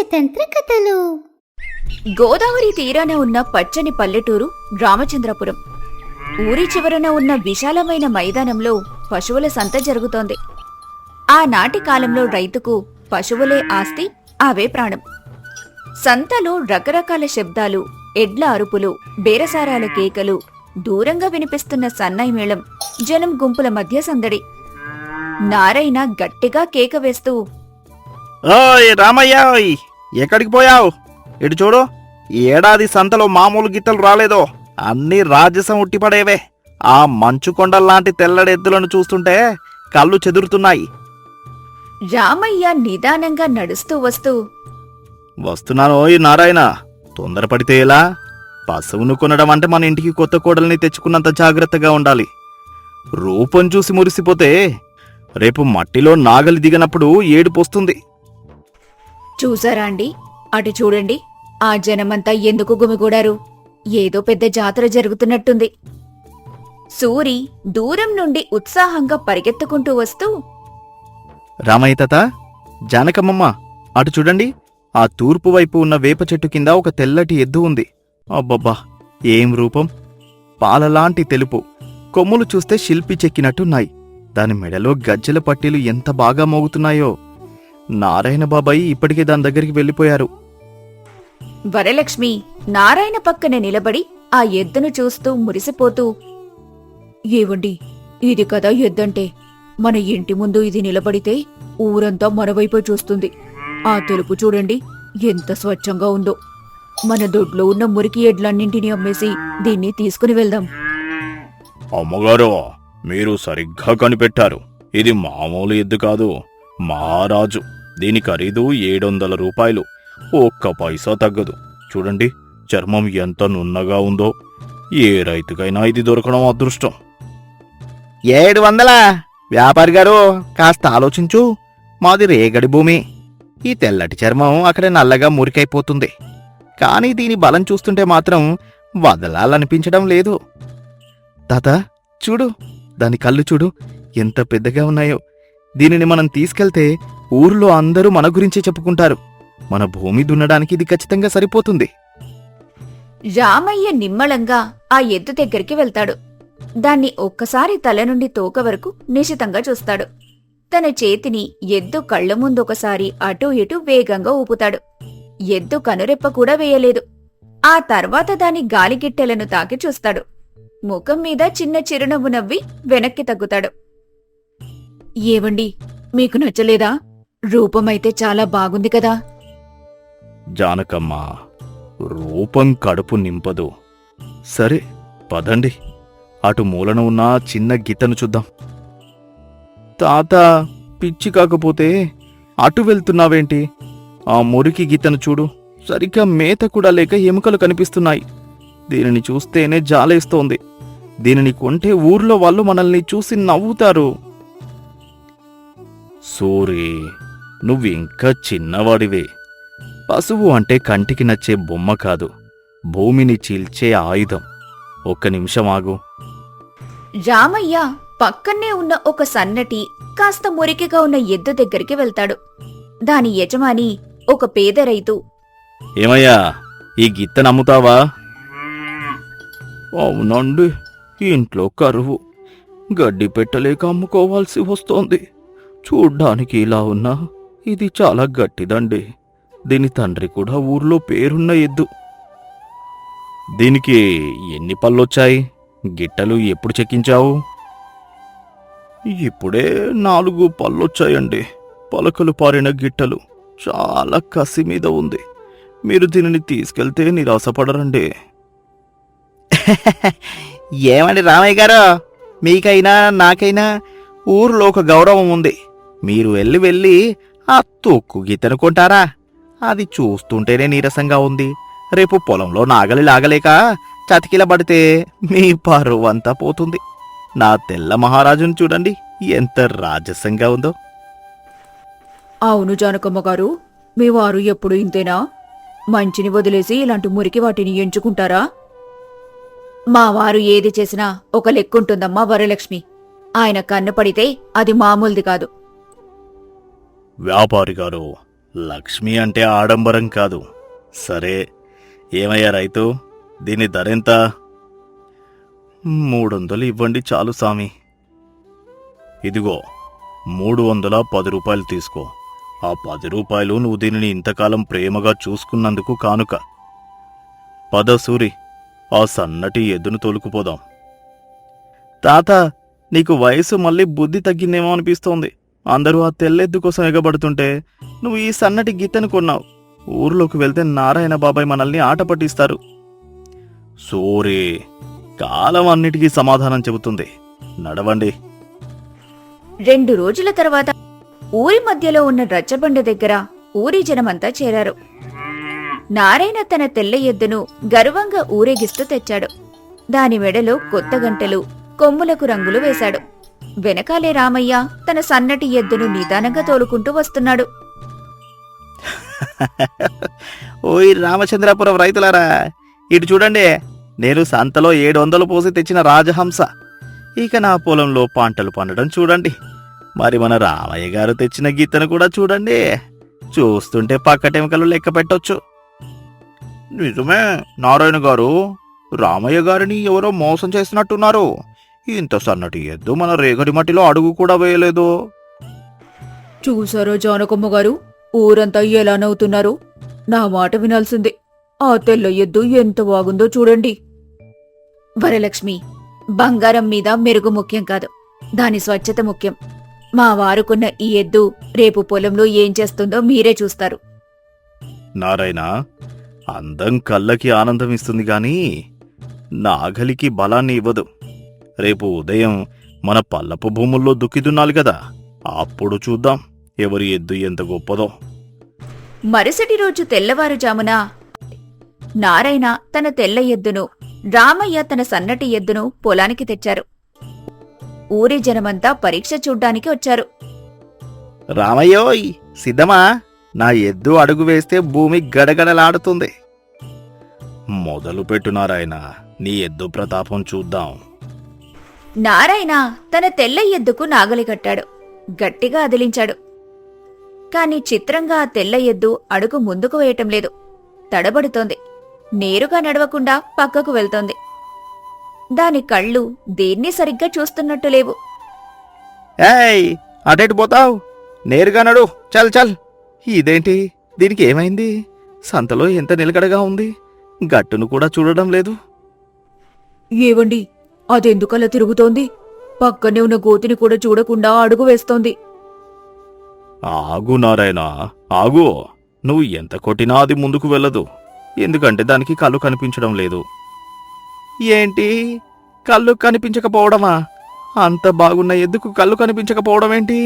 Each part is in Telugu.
పంచతంత్ర కథలు. గోదావరి తీరాన ఉన్న పచ్చని పల్లెటూరు రామచంద్రపురం. ఊరి చివరన ఉన్న విశాలమైన మైదానంలో పశువుల సంత జరుగుతోంది. ఆనాటి కాలంలో రైతుకు పశువులే ఆస్తి, అవే ప్రాణం. సంతలో రకరకాల శబ్దాలు, ఎడ్ల అరుపులు, బేరసారాల కేకలు, దూరంగా వినిపిస్తున్న సన్నాయి మేళం, జనం గుంపుల మధ్య సందడి. నారాయణ గట్టిగా కేక వేస్తూ, ఓయ్ రామయ్య, ఎక్కడికి పోయావు? ఇటు చూడు, ఈ ఏడాది సంతలో మామూలు గిత్తలు రాలేదో, అన్నీ రాజసం ఉట్టిపడేవే. ఆ మంచు కొండల్లాంటి తెల్లడెద్దులను చూస్తుంటే కళ్ళు చెదురుతున్నాయి. రామయ్య నిదానంగా నడుస్తూ వస్తూ, వస్తున్నాను. ఓయ్ నారాయణ, తొందరపడితే ఎలా? పశువును కొనడం అంటే మన ఇంటికి కొత్త కోడల్ని తెచ్చుకున్నంత జాగ్రత్తగా ఉండాలి. రూపం చూసి మురిసిపోతే రేపు మట్టిలో నాగలి దిగనప్పుడు ఏడుపొస్తుంది. చూసారా అండి, అటు చూడండి, ఆ జనమంతా ఎందుకు గుమిగూడారు? ఏదో పెద్ద జాతర జరుగుతున్నట్టుంది. సూరి దూరం నుండి ఉత్సాహంగా పరిగెత్తుకుంటూ వస్తూ, రామయ్య తాత, జానకమ్మమ్మ, అటు చూడండి, ఆ తూర్పు వైపు ఉన్న వేప చెట్టు కింద ఒక తెల్లటి ఎద్దు ఉంది. అబ్బబ్బా, ఏం రూపం! పాలలాంటి తెలుపు, కొమ్ములు చూస్తే శిల్పి చెక్కినట్టున్నాయి. దాని మెడలో గజ్జెల పట్టీలు ఎంత బాగా మోగుతున్నాయో. నారాయణ బాబాయి ఇప్పటికే దాని దగ్గరికి వెళ్ళిపోయారు. వరలక్ష్మి నారాయణ పక్కన నిలబడి ఆ ఎద్దును చూస్తూ మురిసిపోతూ, ఏవండి, ఇది కదా ఎద్దంటే. మన ఇంటి ముందు ఇది నిలబడితే ఊరంతా మనవైపు చూస్తుంది. ఆ తెలుపు చూడండి, ఎంత స్వచ్ఛంగా ఉందో. మన దొడ్లో ఉన్న మురికి ఎడ్లన్నింటినీ అమ్మేసి దీన్ని తీసుకుని వెళ్దాం. అమ్మగారు, మీరు సరిగ్గా కనిపెట్టారు. ఇది మామూలు ఎద్దు కాదు, మహారాజు. దీని ఖరీదు 700 రూపాయలు. ఒక్క పైసా తగ్గదు. చూడండి, చర్మం ఎంత నున్నగా ఉందో. ఏ రైతుకైనా ఇది దొరకడం అదృష్టం. 700? వ్యాపారి గారు, కాస్త ఆలోచించు. మాది రేగడి భూమి. ఈ తెల్లటి చర్మం అక్కడ నల్లగా మురికైపోతుంది. కానీ దీని బలం చూస్తుంటే మాత్రం వదలాలనిపించడం లేదు. తాత, చూడు, దాని కళ్ళు చూడు, ఎంత పెద్దగా ఉన్నాయో. దీనిని మనం తీసుకెళ్తే ఊర్లో అందరూ మన గురించే చెప్పుకుంటారు. మన భూమి దున్నడానికి ఇది ఖచ్చితంగా సరిపోతుంది. రామయ్య నిమ్మళంగా ఆ ఎద్దు దగ్గరికి వెళ్తాడు. దాన్ని ఒక్కసారి తల నుండి తోక వరకు నిశితంగా చూస్తాడు. తన చేతిని ఎద్దు కళ్ల ముందొకసారి అటూ ఇటూ వేగంగా ఊపుతాడు. ఎద్దు కనురెప్ప కూడా వేయలేదు. ఆ తర్వాత దాని గాలిగిట్టెలను తాకి చూస్తాడు. ముఖం మీద చిన్న చిరునవ్వు నవ్వి వెనక్కి తగ్గుతాడు. ఏవండి, మీకు నచ్చలేదా? రూపమైతే చాలా బాగుంది కదా. జానకమ్మ, రూపం కడుపు నింపదు. సరే, పదండి, అటు మూలన ఉన్న చిన్న గీతను చూద్దాం. తాత, పిచ్చి కాకపోతే అటు వెళ్తున్నావేంటి? ఆ మురికి గీతను చూడు, సరిగ్గా మేత కూడా లేక ఎముకలు కనిపిస్తున్నాయి. దీనిని చూస్తేనే జాలేస్తోంది. దీనిని కొంటే ఊర్లో వాళ్ళు మనల్ని చూసి నవ్వుతారు. సూరి, నువ్వింకా చిన్నవాడివే. పశువు అంటే కంటికి నచ్చే బొమ్మ కాదు, భూమిని చీల్చే ఆయుధం. ఒక్క నిమిషం ఆగు. రామయ్య పక్కనే ఉన్న ఒక సన్నటి, కాస్త మురికిగా ఉన్న ఎద్దు దగ్గరికి వెళ్తాడు. దాని యజమాని ఒక పేద రైతు. ఏమయ్యా, ఈ గిత్త నమ్ముతావా? అవునండి, ఇంట్లో కరువు, గడ్డి పెట్టలేక అమ్ముకోవాల్సి వస్తోంది. చూడ్డానికి ఇలా ఉన్నా ఇది చాలా గట్టిదండి. దీని తండ్రి కూడా ఊర్లో పేరున్న ఎద్దు. దీనికి ఎన్ని పళ్ళొచ్చాయి? గిట్టలు ఎప్పుడు చెక్కించావు? ఇప్పుడే 4 పళ్ళొచ్చాయండి. పలకలు పారిన గిట్టలు. చాలా కసి మీద ఉంది. మీరు దీనిని తీసుకెళ్తే నిరాశపడరండి. ఏమండి రామయ్య గారు, మీకైనా నాకైనా ఊర్లో ఒక గౌరవం ఉంది. మీరు వెళ్ళి ఆ తొక్కు గీతను కొంటారా? అది చూస్తుంటేనే నీరసంగా ఉంది. రేపు పొలంలో నాగలి లాగలేక చతికిలబడితే మీ పరువంతా పోతుంది. నా తెల్ల మహారాజును చూడండి, ఎంత రాజసంగా ఉందో. అవును జానకమ్మ గారు, మీ వారు ఎప్పుడు ఇంతేనా? మంచిని వదిలేసి ఇలాంటి మురికి వాటిని ఎంచుకుంటారా? మా వారు ఏది చేసినా ఒక లెక్కుంటుందమ్మా వరలక్ష్మి. ఆయన కన్ను పడితే అది మామూలుది కాదు. వ్యాపారి గారు, లక్ష్మి అంటే ఆడంబరం కాదు. సరే, ఏమయ్యా రైతు, దీని ధరెంత? 300 ఇవ్వండి చాలు సామి. ఇదిగో 310 రూపాయలు తీసుకో. ఆ 10 రూపాయలు నువ్వు దీనిని ఇంతకాలం ప్రేమగా చూసుకున్నందుకు కానుక. పద సూరి, ఆ సన్నటి ఎద్దును తోలుకుపోదాం. తాత, నీకు వయసు మళ్ళీ బుద్ధి తగ్గిందేమో అనిపిస్తోంది. అందరూ ఆ తెల్లెద్దు కోసం ఎగబడుతుంటే నువ్వు ఈ సన్నటి గిత్తెను కొన్నావు. ఊర్లోకి వెళ్తే నారాయణ బాబాయ్ మనల్ని ఆట పట్టిస్తారు. సూరి, కాలం అన్నిటికీ సమాధానం చెబుతుంది. నడవండి. 2 రోజుల తర్వాత ఊరి మధ్యలో ఉన్న రచ్చబండ దగ్గర ఊరి జనమంతా చేరారు. నారాయణ తన తెల్ల ఎద్దును గర్వంగా ఊరేగిస్తూ తెచ్చాడు. దాని మెడలో కొత్త గంటలు, కొమ్ములకు రంగులు వేశాడు. వెనకాలే రామయ్య తన సన్నటి ఎద్దును నిదానంగా తోలుకుంటూ వస్తున్నాడు. ఓయ్ రామచంద్రాపురం రైతులారా, ఇటు చూడండి. నేను సంతలో 700 పోసి తెచ్చిన రాజహంస. ఇక నా పొలంలో పంటలు పండడం చూడండి. మరి మన రామయ్య గారు తెచ్చిన గీతను కూడా చూడండి. చూస్తుంటే పక్కటెముకలు లెక్క పెట్టొచ్చు. నిజమే నారాయణ గారు, రామయ్య గారిని ఎవరో మోసం చేసినట్టున్నారు. ఇంత సన్నటి ఎద్దు మన రేగడి మట్టిలో అడుగు కూడా వేయలేదు. చూసారో జానకమ్మ గారు, ఊరంతా ఎలా నవ్వుతున్నారు. నా మాట వినాల్సిందే. ఆ తెల్ల ఎద్దు ఎంత బాగుందో చూడండి. వరలక్ష్మి, బంగారం మీద మెరుగు ముఖ్యం కాదు, దాని స్వచ్ఛత ముఖ్యం. మా వారుకున్న ఈ ఎద్దు రేపు పొలంలో ఏం చేస్తుందో మీరే చూస్తారు. నారాయణ, అందం కళ్ళకి ఆనందం ఇస్తుంది గాని నాగలికి బలాన్ని ఇవ్వదు. రేపు ఉదయం మన పల్లపు భూముల్లో దుక్కి దున్నాలి కదా, అప్పుడు చూద్దాం ఎవరి ఎద్దు ఎంత గొప్పదో. మరుసటి రోజు తెల్లవారుజామున నారాయణ తన తెల్ల ఎద్దును, రామయ్య తన సన్నటి ఎద్దును పొలానికి తెచ్చారు. ఊరి జనమంతా పరీక్ష చూడ్డానికి వచ్చారు. రామయ్యోయ్, సిద్ధమా? నా ఎద్దు అడుగు వేస్తే భూమి గడగడలాడుతుంది. మొదలుపెట్టు నారాయణ, నీ ఎద్దు ప్రతాపం చూద్దాం. నారాయణ తన తెల్ల ఎద్దుకు నాగలి కట్టాడు. గట్టిగా అదిలించాడు. కాని చిత్రంగా ఆ తెల్ల ఎద్దు అడుగు ముందుకు వేయటం లేదు. తడబడుతోంది. నేరుగా నడవకుండా పక్కకు వెళ్తోంది. దాని కళ్ళు దేన్ని సరిగ్గా చూస్తున్నట్టు లేవు. ఏయ్, అటెటు పోతావు? నేరుగా నడు. చల్ చల్. ఇదేంటి, దీనికి ఏమైంది? సంతలో ఎంత నిలకడగా ఉంది, గట్టును కూడా చూడడం లేదు. ఏవండి, అదెందుకలా తిరుగుతోంది? పక్కనే ఉన్న గోతిని కూడా చూడకుండా అడుగు వేస్తోంది. ఆగు నారాయణ, ఆగు. నువ్వు ఎంత కొట్టినా అది ముందుకు వెళ్ళదు. ఎందుకంటే దానికి కళ్ళు కనిపించడం లేదు. ఏంటి, కళ్ళు కనిపించకపోవడమా? అంత బాగున్న ఎద్దుకు కళ్ళు కనిపించకపోవడమేంటి?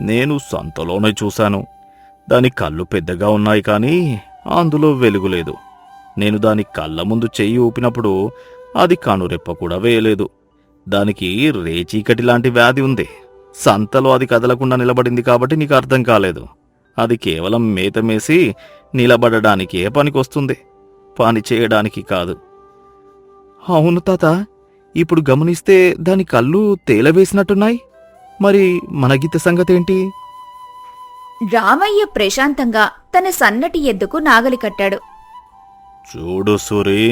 నేను సంతలోనే చూశాను. దాని కళ్ళు పెద్దగా ఉన్నాయి కానీ అందులో వెలుగులేదు. నేను దాని కళ్ళ ముందు చెయ్యి ఊపినప్పుడు అది కనురెప్ప కూడా వేయలేదు. దానికి రేచీకటి లాంటి వ్యాధి ఉంది. సంతలో అది కదలకుండా నిలబడింది కాబట్టి నీకు అర్థం కాలేదు. అది కేవలం మేత మేసి నిలబడడానికే పనికొస్తుంది, పని చేయడానికి కాదు. అవును తాత, ఇప్పుడు గమనిస్తే దాని కళ్ళు తేలవేసినట్టున్నాయి. మరి మన గీత సంగతేంటి? రామయ్య ప్రశాంతంగా తన సన్నటి ఎద్దుకు నాగలి కట్టాడు. చూడు సూరి,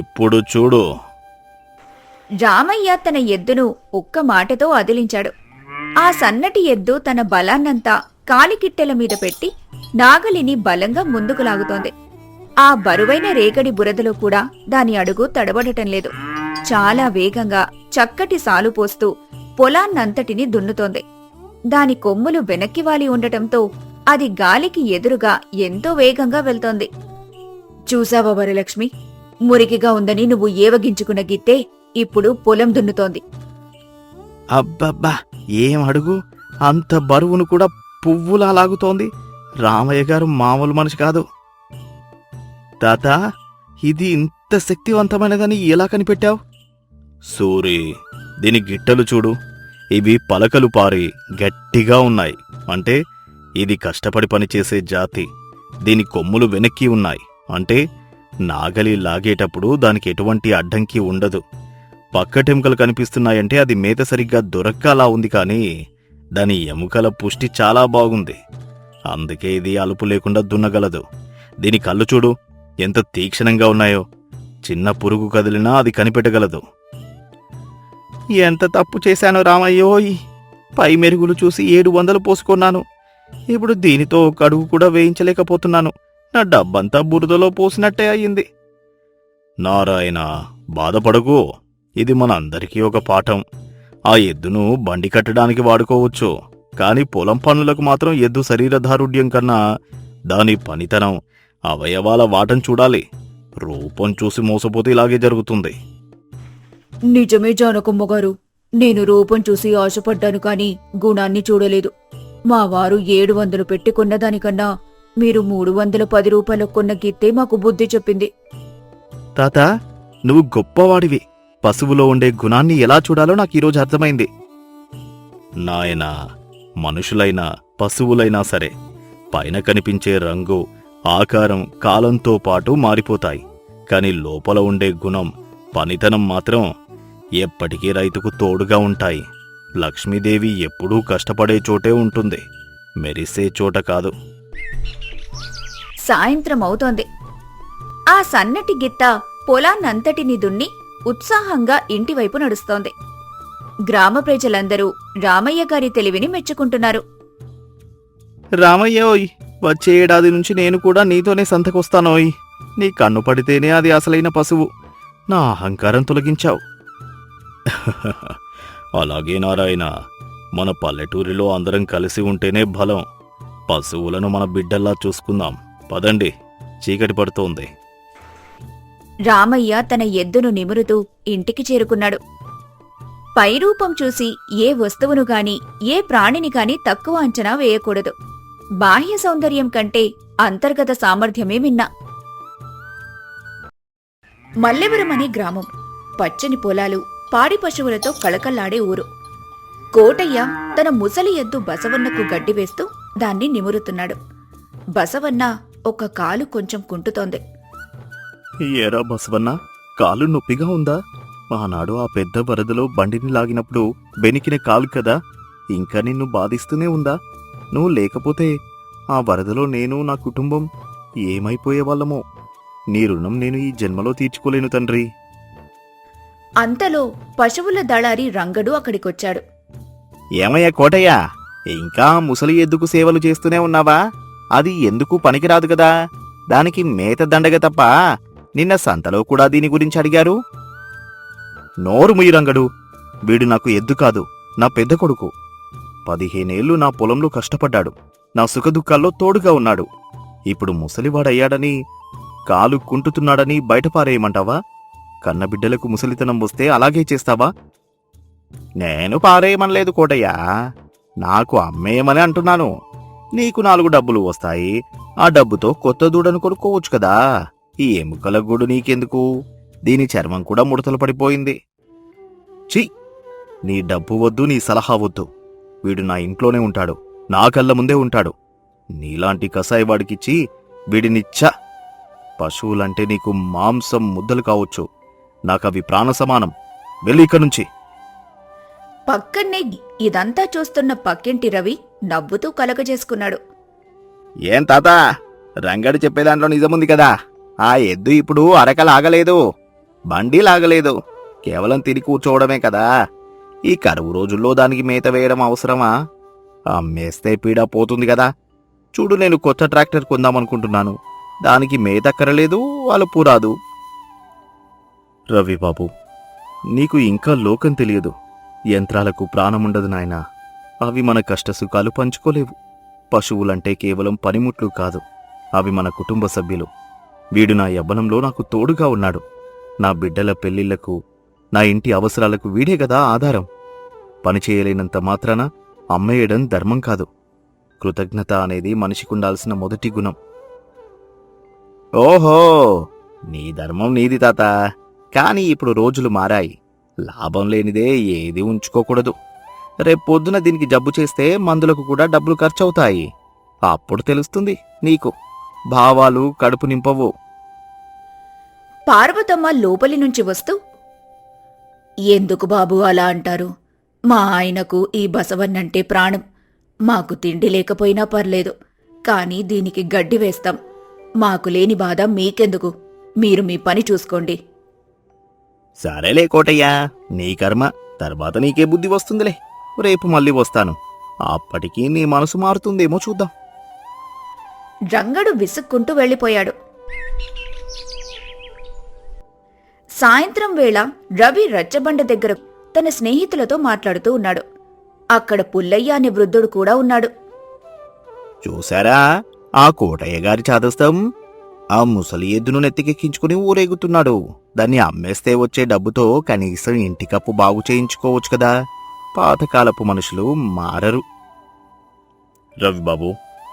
ఇప్పుడు చూడు. రామయ్య తన ఎద్దును ఒక్క మాటతో అదిలించాడు. ఆ సన్నటి ఎద్దు తన బలాన్నంతా కాలికిట్టెల మీద పెట్టి నాగలిని బలంగా ముందుకు లాగుతోంది. ఆ బరువైన రేగడి బురదలో కూడా దాని అడుగు తడబడటం లేదు. చాలా వేగంగా చక్కటి సాలు పోస్తూ పొలాన్నంతటిని దున్నుతోంది. దాని కొమ్ములు వెనక్కి వాలి ఉండటంతో అది గాలికి ఎదురుగా ఎంతో వేగంగా వెళ్తోంది. చూసావా వరలక్ష్మి, మురికిగా ఉందని నువ్వు ఏవగించుకున్న గిత్తే ఇప్పుడు పొలం దున్నుతోంది. అబ్బబ్బా, ఏం అడుగు! అంత బరువును కూడా పువ్వులా లాగుతోంది. రామయ్య గారు మామూలు మనిషి కాదు. తాత, ఇది ఇంత శక్తివంతమైనదని ఎలా కనిపెట్టావు? సూరి, దీని గిట్టలు చూడు. ఇవి పలకలు పారి గట్టిగా ఉన్నాయి. అంటే ఇది కష్టపడి పనిచేసే జాతి. దీని కొమ్ములు వెనక్కి ఉన్నాయి. అంటే నాగలి లాగేటప్పుడు దానికి ఎటువంటి అడ్డంకి ఉండదు. పక్కటెముకలు కనిపిస్తున్నాయంటే అది మేత సరిగ్గా దొరక్క అలా ఉంది, కానీ దాని ఎముకల పుష్టి చాలా బాగుంది. అందుకే ఇది అలుపు లేకుండా దున్నగలదు. దీని కళ్ళు చూడు ఎంత తీక్షణంగా ఉన్నాయో. చిన్న పురుగు కదిలినా అది కనిపెట్టగలదు. ఎంత తప్పు చేశాను రామయ్యోయ్! పై మెరుగులు చూసి 700 పోసుకున్నాను. ఇప్పుడు దీనితో ఒక అడుగు కూడా వేయించలేకపోతున్నాను. నా డబ్బంతా బురదలో పోసినట్టే అయ్యింది. నారాయణ, బాధపడకు. ఇది మన అందరికీ ఒక పాఠం. ఆ ఎద్దును బండి కట్టడానికి వాడుకోవచ్చు, కాని పొలం పనులకు మాత్రం ఎద్దు శరీరదారుఢ్యం కన్నా దాని పనితనం, అవయవాల వాటం చూడాలి. రూపం చూసి మోసపోతే ఇలాగే జరుగుతుంది. నిజమే జానకమ్మ గారు, నేను రూపం చూసి ఆశపడ్డాను కాని గుణాన్ని చూడలేదు. మా వారు 700 పెట్టి కొన్నదానికన్నా మీరు 310 రూపాయలకు కొన్న గిత్తే మాకు బుద్ధి చెప్పింది. తాత, నువ్వు గొప్పవాడివి. పశువులో ఉండే గుణాన్ని ఎలా చూడాలో నాకు ఈరోజు అర్థమైంది. నాయనా, మనుషులైనా పశువులైనా సరే పైన కనిపించే రంగు, ఆకారం కాలంతో పాటు మారిపోతాయి. కాని లోపల ఉండే గుణం, పనితనం మాత్రం ఎప్పటికీ రైతుకు తోడుగా ఉంటాయి. లక్ష్మీదేవి ఎప్పుడూ కష్టపడే చోటే ఉంటుంది, మెరిసే చోట కాదు. సాయంత్రం అవుతోంది. ఆ సన్నటి గిత్త పొలాన్నంతటిని దున్ని ఉత్సాహంగా ఇంటివైపు నడుస్తోంది. గ్రామ ప్రజలందరూ రామయ్య గారి తెలివిని మెచ్చుకుంటున్నారు. రామయ్యోయ్, వచ్చే ఏడాది నుంచి నేను కూడా నీతోనే సంతకొస్తానోయ్. నీ కన్ను పడితేనే అది అసలైన పశువు. నా అహంకారం తొలగించావు. అలాగే నారాయణ, మన పల్లెటూరిలో అందరం కలిసి ఉంటేనే బలం. పశువులను మన బిడ్డల్లా చూసుకుందాం. పదండి, చీకటి పడుతోంది. రామయ్య తన ఎద్దును నిమురుతూ ఇంటికి చేరుకున్నాడు. పైరూపం చూసి ఏ వస్తువును గాని ఏ ప్రాణిని గాని తక్కువ అంచనా వేయకూడదు. బాహ్య సౌందర్యం కంటే అంతర్గత సామర్థ్యమే మిన్న. మల్లెవరం అనే గ్రామం. పచ్చని పొలాలు, పాడి పశువులతో కళకళ్లాడే ఊరు. కోటయ్య తన ముసలి ఎద్దు బసవన్నకు గడ్డి వేస్తూ దాన్ని నిమురుతున్నాడు. బసవన్న ఒక కాలు కొంచెం కుంటుతోంది. ఏరా బసవన్న, కాలు నొప్పిగా ఉందా? ఆనాడు ఆ పెద్ద వరదలో బండిని లాగినప్పుడు బెనికిన కాలు కదా, ఇంకా నిన్ను బాధిస్తూనే ఉందా? నువ్వు లేకపోతే ఆ వరదలో నేను, నా కుటుంబం ఏమైపోయేవాళ్ళమో. నీ రుణం నేను ఈ జన్మలో తీర్చుకోలేను తండ్రి. అంతలో పశువుల దళారి రంగడు అక్కడికొచ్చాడు. ఏమయ్యా కోటయ్య, ఇంకా ముసలి ఎద్దుకు సేవలు చేస్తూనే ఉన్నావా? అది ఎందుకు పనికిరాదు కదా, దానికి మేత దండగ తప్ప. నిన్న సంతలో కూడా దీని గురించి అడిగారు. నోరు ముయ్యి రంగడు, వీడు నాకు ఎద్దు కాదు, నా పెద్ద కొడుకు. 15 ఏళ్లు నా పొలంలో కష్టపడ్డాడు, నా సుఖదుఖాల్లో తోడుగా ఉన్నాడు. ఇప్పుడు ముసలివాడయ్యాడని, కాలు కుంటుతున్నాడని బయటపారేయమంటావా? కన్నబిడ్డలకు ముసలితనం వస్తే అలాగే చేస్తావా? నేను పారేయమనలేదు కోటయ్యా, నాకు అమ్మేయమని అంటున్నాను. నీకు 4 డబ్బులు వస్తాయి, ఆ డబ్బుతో కొత్త దూడను కొనుక్కోవచ్చు కదా. ఈ ఎముకల గూడు నీకెందుకు? దీని చర్మం కూడా ముడతలు పడిపోయింది. ఛీ, నీ డబ్బు వద్దు, నీ సలహా వద్దు. వీడు నా ఇంట్లోనే ఉంటాడు, నా కళ్ళ ముందే ఉంటాడు. నీలాంటి కసాయివాడికిచ్చి వీడినిచ్చా. పశువులంటే నీకు మాంసం ముద్దలు కావచ్చు, నాకవి ప్రాణ సమానం. వెళ్ళి ఇక్కడి నుంచి. పక్కన్నే ఇదంతా చూస్తున్న పక్కింటి రవి నవ్వుతూ కలగజేసుకున్నాడు. ఏం తాత, రంగడు చెప్పే దాంట్లో నిజముంది కదా. ఆ ఎద్దు ఇప్పుడు అరక లాగలేదు, బండి లాగలేదు, కేవలం తిని కూర్చోవడమే కదా. ఈ కరువు రోజుల్లో దానికి మేత వేయడం అవసరమా? అమ్మేస్తే పీడ పోతుంది కదా. చూడు, నేను కొత్త ట్రాక్టర్ కొందామనుకుంటున్నాను, దానికి మేతక్కరలేదు, అలుపు రాదు. రవిబాబు, నీకు ఇంకా లోకం తెలియదు. యంత్రాలకు ప్రాణముండదు నాయనా. అవి మన కష్టసుఖాలు పంచుకోలేవు. పశువులంటే కేవలం పనిముట్లు కాదు, అవి మన కుటుంబ సభ్యులు. వీడు నా యవ్వనంలో నాకు తోడుగా ఉన్నాడు. నా బిడ్డల పెళ్లిళ్లకు, నా ఇంటి అవసరాలకు వీడే గదా ఆధారం. పనిచేయలేనంత మాత్రాన అమ్మేయడం ధర్మం కాదు. కృతజ్ఞత అనేది మనిషికుండాల్సిన మొదటి గుణం. ఓహో, నీ ధర్మం నీది తాత. కాని ఇప్పుడు రోజులు మారాయి. లాభం లేనిదే ఏది ఉంచుకోకూడదు. రేపొద్దున దీనికి జబ్బు చేస్తే మందులకు కూడా డబ్బులు ఖర్చవుతాయి. అప్పుడు తెలుస్తుంది నీకు. భావాలు కడుపు నింపవు. పార్వతమ్మ లోపలి నుంచి వస్తూ, ఎందుకు బాబు అలా అంటారు? మా ఆయనకు ఈ బసవన్నంటే ప్రాణం. మాకు తిండి లేకపోయినా పర్లేదు, కాని దీనికి గడ్డి వేస్తాం. మాకు లేని బాధ మీకెందుకు? మీరు మీ పని చూసుకోండి. సరేలే కోటయ్యా, నీ కర్మ. తర్వాత నీకే బుద్ధి వస్తుందిలే. రేపు మళ్ళీ వస్తాను. అప్పటికి నీ మనసు మారుతుందేమో చూద్దాం. రంగడు విసుక్కుంటూ వెళ్ళిపోయాడు. సాయంత్రం వేళ రవి రచ్చబండ దగ్గర తన స్నేహితులతో మాట్లాడుతూ ఉన్నాడు. అక్కడ పుల్లయ్య అనే వృద్ధుడు కూడా ఉన్నాడు. చూశారా ఆ కోటయ్య గారి చాదస్తం? ఆ ముసలి ఎద్దును నెత్తికెక్కించుకుని ఊరేగుతున్నాడు. దాన్ని అమ్మేస్తే వచ్చే డబ్బుతో కనీసం ఇంటికప్పు బాగు చేయించుకోవచ్చు కదా. పాతకాలపు మనుషులు మారరు. రవిబాబు,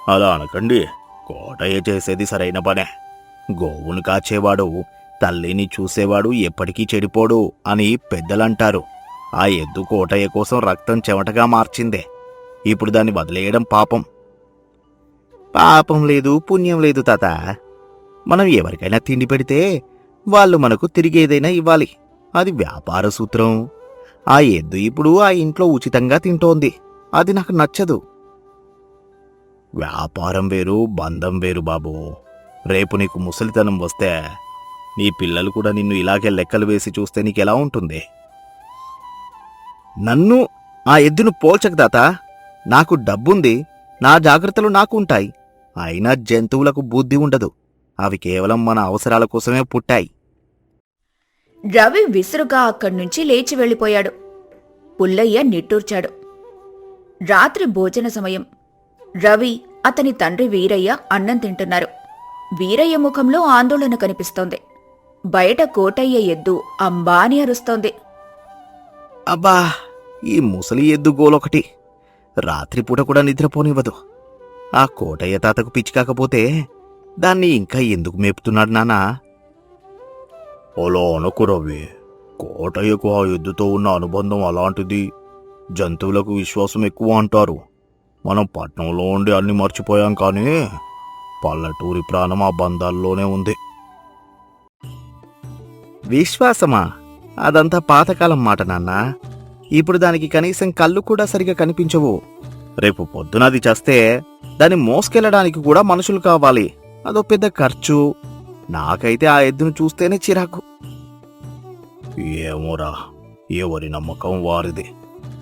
అలా అనకండి. కోటయ్య చేసేది సరైన పనే. గోవును కాచేవాడు, తల్లిని చూసేవాడు ఎప్పటికీ చెడిపోడు అని పెద్దలంటారు. ఆ ఎద్దు కోటయ్య కోసం రక్తం చెమటగా మార్చిందే. ఇప్పుడు దాన్ని వదిలేయడం పాపం. పాపం లేదు, పుణ్యం లేదు తాత. మనం ఎవరికైనా తిండి పెడితే వాళ్ళు మనకు తిరిగి ఏదైనా ఇవ్వాలి. అది వ్యాపార సూత్రం. ఆ ఎద్దు ఇప్పుడు ఆ ఇంట్లో ఉచితంగా తింటోంది. అది నాకు నచ్చదు. వ్యాపారం వేరు, బంధం వేరు బాబూ. రేపు నీకు ముసలితనం వస్తే నీ పిల్లలు కూడా నిన్ను ఇలాగే లెక్కలు వేసి చూస్తే నీకెలా ఉంటుంది? నన్ను ఆ ఎద్దును పోల్చకు తాత. నాకు డబ్బుంది, నా జాగ్రత్తలు నాకు ఉంటాయి. అయినా జంతువులకు బుద్ధి ఉండదు. అవి కేవలం మన అవసరాల కోసమే పుట్టాయి. రవి విసురుగా అక్కడ్నుంచి లేచి వెళ్ళిపోయాడు. పుల్లయ్య నిట్టూర్చాడు. రాత్రి భోజన సమయం. రవి, అతని తండ్రి వీరయ్య అన్నం తింటున్నారు. వీరయ్య ముఖంలో ఆందోళన కనిపిస్తోంది. బయట కోటయ్య ఎద్దు అంబా అని అరుస్తోంది. అబ్బా, ఈ ముసలి ఎద్దు గోలొకటి. రాత్రిపూట కూడా నిద్రపోనివ్వదు. ఆ కోటయ్య తాతకు పిచ్చి కాకపోతే దాన్ని ఇంకా ఎందుకు మేపుతున్నాడు నాన్నా? అలా అనకు రవి. కోటయ్యకు ఆ ఎద్దుతో ఉన్న అనుబంధం అలాంటిది. జంతువులకు విశ్వాసం ఎక్కువ అంటారు. మనం పట్నంలో ఉండి అన్ని మర్చిపోయాం, కానీ పల్లెటూరి ప్రాణం ఆ బంధాల్లోనే ఉంది. విశ్వాసమా? అదంతా పాతకాలం మాట నాన్నా. ఇప్పుడు దానికి కనీసం కళ్ళు కూడా సరిగా కనిపించవు. రేపు పొద్దునది చేస్తే దాన్ని మోసుకెళ్లడానికి కూడా మనుషులు కావాలి. అదో పెద్ద ఖర్చు. నాకైతే ఆ ఎద్దును చూస్తేనే చిరాకు. ఏమోరా, ఎవరి నమ్మకం వారిది.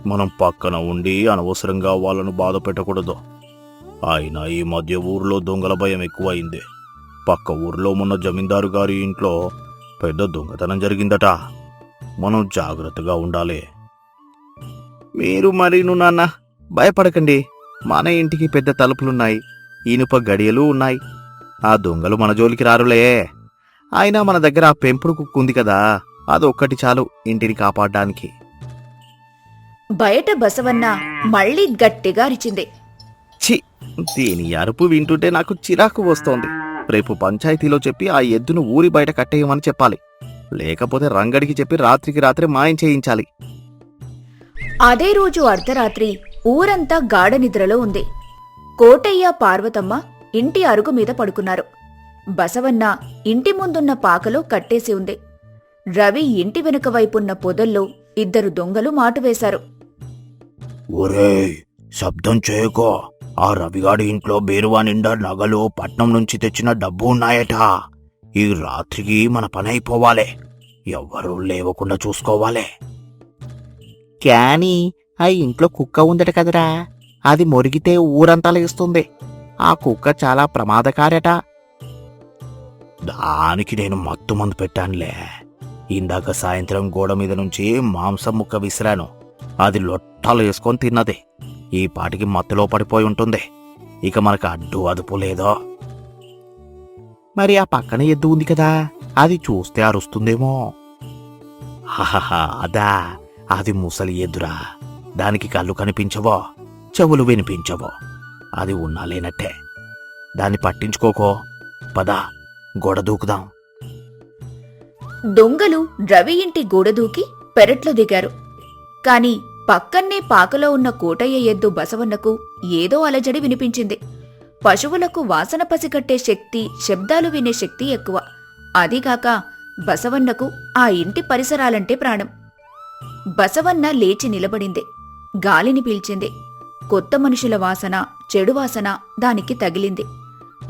మనం పక్కన ఉండి అనవసరంగా వాళ్ళను బాధ పెట్టకూడదు. అయినా ఈ మధ్య ఊర్లో దొంగల భయం ఎక్కువైంది. పక్క ఊర్లో మొన్న జమీందారు గారి ఇంట్లో పెద్ద దొంగతనం జరిగిందట. మనం జాగ్రత్తగా ఉండాలి. మీరు మరీను నాన్న భయపడకండి. మన ఇంటికి పెద్ద తలుపులున్నాయి, ఇనుప గడియలు ఉన్నాయి. ఆ దొంగలు మన జోలికి రారులే. అయినా మన దగ్గర ఆ పెంపుడు కుక్క ఉంది కదా, అదొక్కటి చాలు ఇంటిని కాపాడడానికి. బయట బసవన్న మళ్లీ గట్టిగా అరిచింది. ఛీ, దీని అరుపు వింటుంటే నాకు చిరాకు వస్తోంది. రేపు పంచాయతీలో చెప్పి ఆ ఎద్దును ఊరి బయట కట్టేయమని చెప్పాలి. లేకపోతే రంగడికి చెప్పి రాత్రికి రాత్రి మాయం చేయించాలి. అదే రోజు అర్ధరాత్రి ఊరంతా గాఢ నిద్రలో ఉంది. కోటయ్య, పార్వతమ్మ ఇంటి అరుగు మీద పడుకున్నారు. బసవన్న ఇంటి ముందున్న పాకలో కట్టేసి ఉంది. రవి ఇంటి వెనుక వైపున్న పొదల్లో ఇద్దరు దొంగలు మాటువేశారు. ఒరేయ్, శబ్దం చేయకో. ఆ రవిగాడి ఇంట్లో బీరువా నిండా నగలు, పట్నం నుంచి తెచ్చిన డబ్బు ఉన్నాయట. ఈ రాత్రికి మన పని అయిపోవాలి. ఎవ్వరూ లేవకుండా చూసుకోవాలి. కానీ ఆ ఇంట్లో కుక్క ఉందట కదరా, అది మొరిగితే ఊరంతా లేస్తుంది. ఆ కుక్క చాలా ప్రమాదకారట. దానికి నేను మత్తు మందు పెట్టానులే. ఇందాక సాయంత్రం గోడ మీద నుంచి మాంసం ముక్క విసిరాను. అది లొట్టాలు వేసుకొని తిన్నది. ఈ పాటికి మత్తులో పడిపోయి ఉంటుంది. ఇక మనకు అడ్డు అదుపు లేదో. మరి ఆ పక్కన ఎద్దు ఉంది కదా, అది చూస్తే అరుస్తుందేమో. హహహా, అదా, అది ముసలి ఎద్దురా. దానికి కళ్ళు కనిపించవో, చెవులు వినిపించవో. అది ఉన్నా లేనట్టే. దాన్ని పట్టించుకోకో. పద, గోడ దూకుదాం. దొంగలు రవి ఇంటి గోడ దూకి పెరట్లో దిగారు. కాని పక్కన్నే పాకలో ఉన్న కోటయ్య ఎద్దు బసవన్నకు ఏదో అలజడి వినిపించింది. పశువులకు వాసన పసిగట్టే శక్తి, శబ్దాలు వినే శక్తి ఎక్కువ. అదీగాక బసవన్నకు ఆ ఇంటి పరిసరాలంటే ప్రాణం. బసవన్న లేచి నిలబడింది. గాలిని పీల్చింది. కొత్త మనుషుల వాసన, చెడు వాసన దానికి తగిలింది.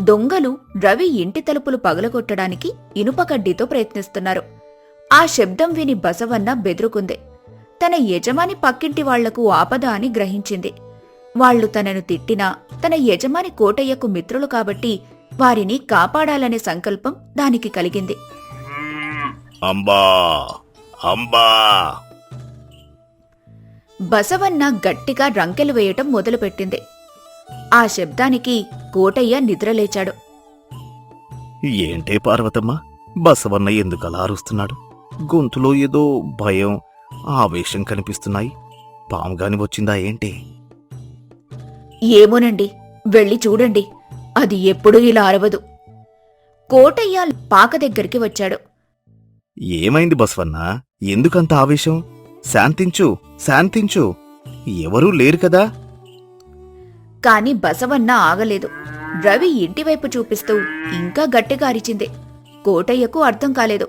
దొంగలు రవి ఇంటి తలుపులు పగలగొట్టడానికి ఇనుపకడ్డీతో ప్రయత్నిస్తున్నారు. ఆ శబ్దం విని బసవన్న బెదురుకుంది. తన యజమాని పక్కింటి వాళ్లకు ఆపద అని గ్రహించింది. వాళ్లు తనను తిట్టినా తన యజమాని కోటయ్యకు మిత్రులు కాబట్టి వారిని కాపాడాలనే సంకల్పం దానికి కలిగింది. అంబా అంబా బసవన్న గట్టిగా రంకెలు వేయటం మొదలుపెట్టింది. ఆ శబ్దానికి కోటయ్య నిద్రలేచాడు. ఏంటే పార్వతమ్మ, బసవన్న ఎందుకలా అరుస్తున్నాడు? గొంతులో ఏదో భయం, ఆవేశం కనిపిస్తున్నాయి. పాముగాని వచ్చిందా ఏంటి? ఏమోనండి, వెళ్ళి చూడండి, అది ఎప్పుడూ ఇలా అరవదు. కోటయ్య పాక దగ్గరికి వచ్చాడు. ఏమైంది బసవన్న? ఎందుకంత ఆవేశం? శాంతించు, శాంతించు, ఎవరూ లేరు కదా? కాని బసవన్న ఆగలేదు. రవి ఇంటివైపు చూపిస్తూ ఇంకా గట్టిగా అరిచింది. కోటయ్యకు అర్థం కాలేదు.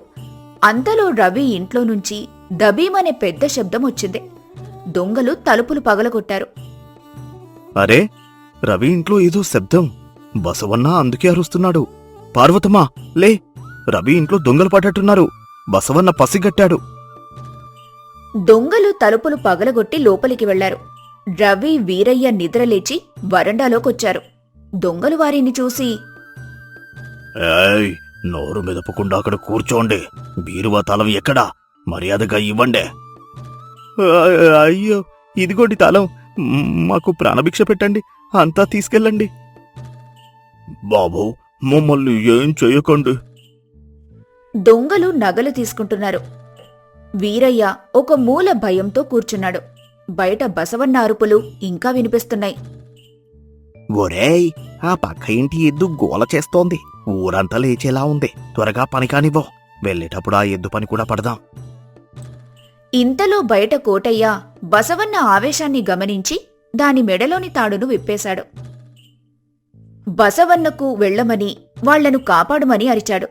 అంతలో రవి ఇంట్లో నుంచి దబీమనే పెద్ద శబ్దం వచ్చింది. దొంగలు తలుపులు పగలగొట్టారు. అరే, రవి ఇంట్లో ఏదో శబ్దం. బసవన్న అందుకే అరుస్తున్నాడు. పార్వతమ్మా, లే, రవి ఇంట్లో దొంగలు పడ్డట్టున్నారు. బసవన్న పసిగట్టాడు. దొంగలు తలుపులు పగలగొట్టి లోపలికి వెళ్లారు. రవి, వీరయ్య నిద్రలేచి వరండాలోకొచ్చారు. దొంగలు వారిని చూసి, ఏయ్, నోరు మెదపకుండా అక్కడ కూర్చోండి. బీరువా తాళం ఎక్కడా? మర్యాదగా ఇవ్వండే. అయ్యో, ఇదిగోండి తాళం. మాకు ప్రాణభిక్ష పెట్టండి, అంతా తీసుకెళ్ళండి. బాబు, మమ్మల్ని ఏం చెయ్యకండి. దొంగలు నగలు తీసుకుంటున్నారు. వీరయ్య ఒక మూల భయంతో కూర్చున్నాడు. బయట బసవన్న అరుపులు ఇంకా వినిపిస్తున్నాయి. ఒరేయ్, ఆ పక్క ఇంటి ఎద్దు గోల చేస్తోంది. ఊరంతా లేచేలా ఉంది. త్వరగా పని కానివ్వు. వెళ్ళేటప్పుడు ఆ ఎద్దు పని కూడా పడదాం. ఇంతలో బయట కోటయ్య బసవన్న ఆవేశాన్ని గమనించి దాని మెడలోని తాడును విప్పేశాడు. బసవన్నకు వెళ్లమని, వాళ్లను కాపాడుమని అరిచాడు.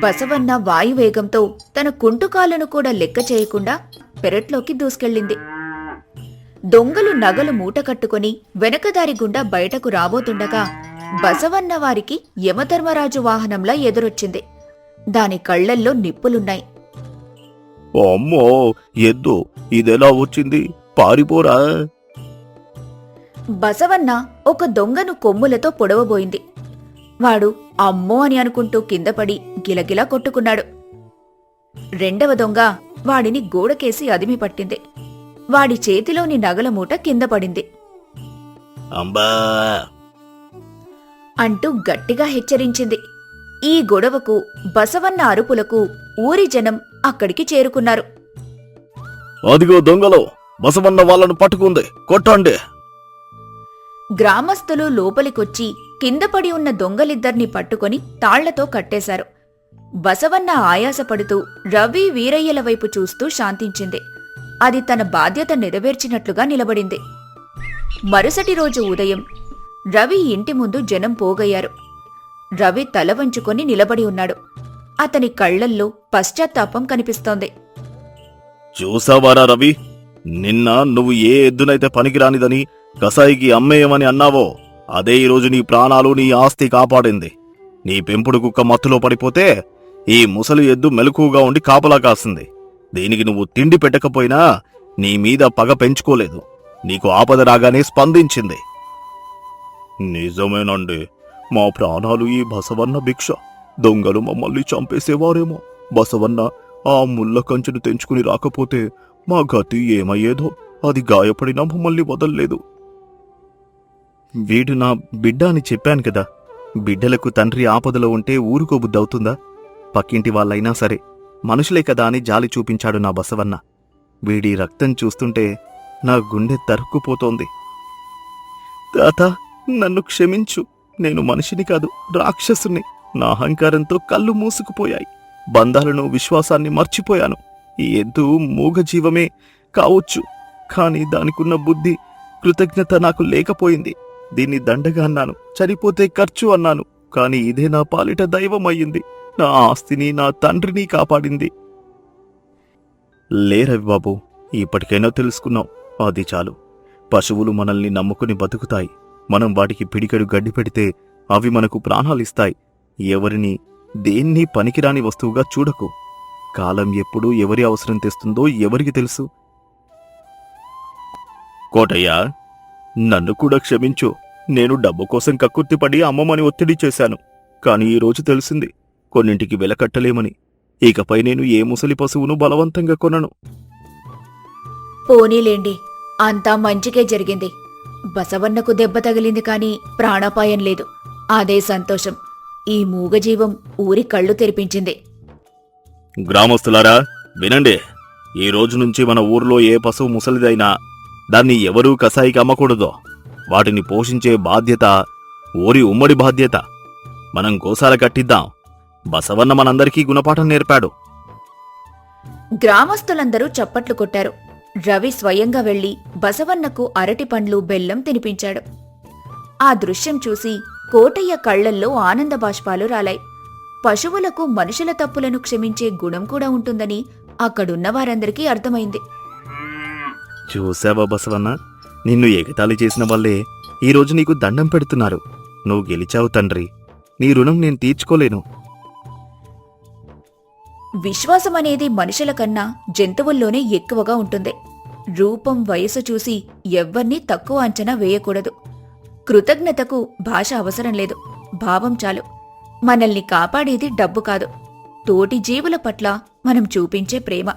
బసవన్న వాయువేగంతో తన కుంటుకాలను కూడా లెక్క చేయకుండా పెరట్లోకి దూసుకెళ్ళింది. దొంగలు నగలు మూటకట్టుకుని వెనకదారి గుండా బయటకు రాబోతుండగా బసవన్న వారికి యమధర్మరాజు వాహనంలా ఎదురొచ్చింది. దాని కళ్లల్లో నిప్పులున్నాయి. అమ్మో, ఎద్దు ఇదెలా వచ్చింది? పారిపోరా. బసవన్న ఒక దొంగను కొమ్ములతో పొడవబోయింది. వాడు అమ్మో అని అనుకుంటూ కిందపడి గిలగిలా కొట్టుకున్నాడు. రెండవ దొంగ వాడిని గోడకేసి అదిమి పట్టింది. వాడి చేతిలోని నగల మూట కింద పడింది. అంబా అంటూ గట్టిగా హెచ్చరించింది. ఈ గొడవకు, బసవన్న అరుపులకు ఊరి జనం అక్కడికి చేరుకున్నారు. అదిగో దొంగలు, బసవన్న వాళ్ళను పట్టుకుంది, కొట్టండి. గ్రామస్తులు లోపలికొచ్చి కిందపడి ఉన్న దొంగలిద్దర్నీ పట్టుకొని తాళ్లతో కట్టేశారు. బసవన్న ఆయాసపడుతూ రవి, వీరయ్యల వైపు చూస్తూ శాంతించింది. అది తన బాధ్యత నెరవేర్చినట్లుగా నిలబడింది. మరుసటి రోజు ఉదయం రవి ఇంటి ముందు జనం పోగయ్యారు. రవి తల వంచుకొని నిలబడి ఉన్నాడు. అతని కళ్లల్లో పశ్చాత్తాపం కనిపిస్తోంది. చూసావారా రవి, నిన్న నువ్వు ఏ ఎద్దునైతే పనికిరానిదని కసాయికి అమ్మేయమని అన్నావో అదే ఈరోజు నీ ప్రాణాలు, నీ ఆస్తి కాపాడింది. నీ పెంపుడు కుక్క మత్తులో పడిపోతే ఈ ముసలి ఎద్దు మెలకుగా ఉండి కాపలా కాసింది. దీనికి నువ్వు తిండి పెట్టకపోయినా నీ మీద పగ పెంచుకోలేదు. నీకు ఆపద రాగానే స్పందించింది. నిజమేనండి, మా ప్రాణాలు ఈ బసవన్న భిక్ష. దొంగలు మమ్మల్ని చంపేసేవారేమో. బసవన్న ఆ ముళ్ళ కంచెను తెంచుకుని రాకపోతే మా గతి ఏమయ్యేదో. అది గాయపడినా మమ్మల్ని వదల్లేదు. వీడు నా బిడ్డ అని చెప్పాను కదా. బిడ్డలకు తండ్రి ఆపదలో ఉంటే ఊరుకోబుద్దవుతుందా? పక్కింటి వాళ్ళైనా సరే మనుషులే కదా అని జాలి చూపించాడు నా బసవన్న. వీడి రక్తం చూస్తుంటే నా గుండె తరుక్కుపోతోంది. తాత, నన్ను క్షమించు. నేను మనిషిని కాదు, రాక్షసుని. నా అహంకారంతో కళ్ళు మూసుకుపోయాయి. బంధాలను, విశ్వాసాన్ని మర్చిపోయాను. ఈ ఎద్దు మూగజీవమే కావచ్చు, కాని దానికున్న బుద్ధి, కృతజ్ఞత నాకు లేకపోయింది. దీన్ని దండగా అన్నాను, చనిపోతే ఖర్చు అన్నాను. కాని ఇదే నా పాలిట దైవం అయ్యింది. నా ఆస్తిని, నా తండ్రిని కాపాడింది. లే రవిబాబు, ఇప్పటికైనా తెలుసుకున్నావు, అది చాలు. పశువులు మనల్ని నమ్ముకుని బతుకుతాయి. మనం వాటికి పిడికెడు గడ్డి పెడితే అవి మనకు ప్రాణాలిస్తాయి. ఎవరిని దేన్ని పనికిరాని వస్తువుగా చూడకు. కాలం ఎప్పుడు ఎవరి అవసరం తెస్తుందో ఎవరికి తెలుసు. కోటయ్య, నన్ను కూడా క్షమించు. నేను డబ్బు కోసం కక్కుర్తిపడి అమ్మమ్మని ఒత్తిడి చేశాను. కాని ఈరోజు తెలిసింది కొన్నింటికి వెలకట్టలేమని. ఇకపై నేను ఏ ముసలి పశువును బలవంతంగా కొనను. పోనీలేండి, అంతా మంచికే జరిగింది. బసవన్నకు దెబ్బ తగిలింది కాని ప్రాణాపాయం లేదు. అదే సంతోషం. ఈ మూగజీవం ఊరి కళ్ళు తెరిపించింది. గ్రామస్తులారా వినండి. ఈ రోజు నుంచి మన ఊర్లో ఏ పశువు ముసలిదైనా దాన్ని ఎవరూ కసాయికి అమ్మకూడదు. వాటిని పోషించే బాధ్యత ఊరి ఉమ్మడి బాధ్యత. మనం గోశాల కట్టిద్దాం. బసవన్న మనందరికీ గుణపాఠం నేర్పాడు. గ్రామస్తులందరూ చప్పట్లు కొట్టారు. రవి స్వయంగా వెళ్లి బసవన్నకు అరటి పండ్లు బెల్లం తినిపించాడు. ఆ దృశ్యం చూసి కోటయ్య కళ్లల్లో ఆనంద బాష్పాలు రాలాయి. పశువులకు మనుషుల తప్పులను క్షమించే గుణం కూడా ఉంటుందని అక్కడున్న వారందరికీ అర్థమైంది. చూసావా బసవన్న, నిన్ను ఎగతాళి చేసిన వల్లే ఈరోజు నీకు దండం పెడుతున్నారు. నువ్వు గెలిచావు తండ్రి. నీ రుణం నేను తీర్చుకోలేను. విశ్వాసమనేది మనుషుల కన్నా జంతువుల్లోనే ఎక్కువగా ఉంటుంది. రూపం, వయసు చూసి ఎవ్వర్నీ తక్కువ అంచనా వేయకూడదు. కృతజ్ఞతకు భాష అవసరం లేదు, భావం చాలు. మనల్ని కాపాడేది డబ్బు కాదు, తోటి జీవుల పట్ల మనం చూపించే ప్రేమ.